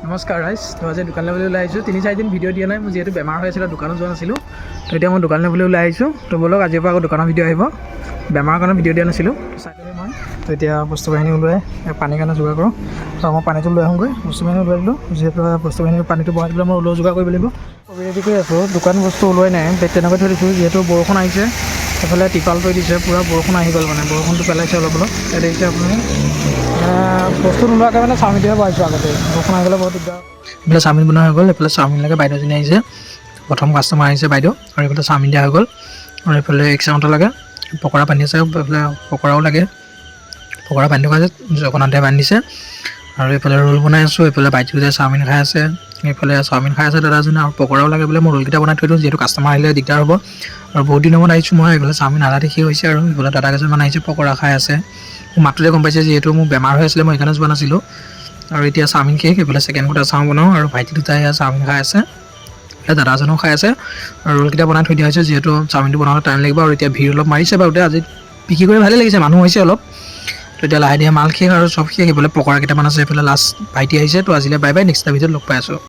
নমস্কাৰ ৰাইজ, তো আজি দোকানলৈ বুলি ওলাই আহিছোঁ। 3-4 দিন ভিডিঅ' দিয়া নাই, মোৰ যিহেতু বেমাৰ হৈ আছিলে দোকানত যোৱা নাছিলোঁ। তো এতিয়া মই দোকানলৈ বুলি ওলাই আহিছোঁ। তো বলক আজিৰ পৰা আকৌ দোকানৰ ভিডিঅ' আহিব। বেমাৰৰ কাৰণে ভিডিঅ' দিয়া নাছিলোঁ, চাই পেলাই মই তো এতিয়া বস্তু বাহিনী ওলাই পানীৰ কাৰণে যোগাৰ কৰোঁ। তো মই পানীটো লৈ আহোঁগৈ, বস্তু বাহিনী ওলাই দিলোঁ। যিহেতু বস্তু বাহিনী পানীটো বহাই দিবলৈ মই ওলোৱা যোগাৰ কৰিব লাগিব। ৰেডি কৰি আছোঁ, দোকান বস্তু ওলোৱাই নাই, বেগ তেনেকৈ থৈ দিছোঁ। যিহেতু বৰষুণ আহিছে, এইফালে টিপাল তৰি দিছে, পূৰা বৰষুণ আহি গ'ল, মানে বৰষুণটো পেলাইছে অলপ অলপ। এতিয়া দেখিছে আপুনি বস্তু নোলোৱাকৈ মানে চাওমিনটোহে বহাইছোঁ আগতে, বৰষুণ আহি গ'লে বহুত দিগদাৰ। এইফালে চাওমিন বনোৱা হৈ গ'ল, এইফালে চাওমিনলৈকে বাইদেউজনী আহিছে, প্ৰথম কাষ্টমাৰ আহিছে বাইদেউ, আৰু এইফালে চাওমিন দিয়া হৈ গ'ল। আৰু এইফালে এগ চাওমিনটো লাগে, পকৰা বান্ধি আছে, এইফালে পকৰাও লাগে, পকৰা বান্ধি থকা আছে, জগন্নাথে বান্ধিছে। আৰু এইফালে ৰোল বনাই আছোঁ, এইফালে বাইদেউজনীয়ে চাওমিন খাই আছে, এইফালে চাওমিন খাই আছে দাদাজনে, আৰু পকৰাও লাগে বোলে। মই ৰোলকেইটা বনাই থৈ দিওঁ, যিহেতু কাষ্টমাৰ আহিলে দিগদাৰ হ'ব। আৰু বহুত দিনৰ মূৰত আহিছোঁ মই, এইফালে চাওমিন আধা দেখি হৈছে, আৰু এইফালে দাদা কেইজনমান আহিছে পকৰা খাই আছে। মোৰ মাতটোতে গম পাইছে, যিহেতু মোৰ বেমাৰ হৈ আছিলে মই সেইকাৰণে যোৱা নাছিলোঁ। আৰু এতিয়া চাওমিন শেষ, এইফালে ছেকেণ্ড কোটা চাওমিন বনাওঁ, আৰু ভাইটি দুটাই চাওমিন খাই আছে, দাদাজনেও খাই আছে। আৰু ৰোলকেইটা বনাই থৈ দিয়া হৈছে, যিহেতু চাওমিনটো বনাওঁতে টাইম লাগিব। আৰু এতিয়া ভিৰ অলপ মাৰিছে বাৰু, আজি বিক্ৰী কৰি ভালেই লাগিছে, মানুহ হৈছে অলপ। তো এতিয়া লাহে ধীৰে মাল শেষ আৰু চব শেষ। এইফালে পকৰা কেইটামান আছে, এইফালে লাষ্ট ভাইটি আহিছে। তো আজিলৈ বাই বাই, নেক্সট ভিডিঅ'ত লগ পাই আছোঁ।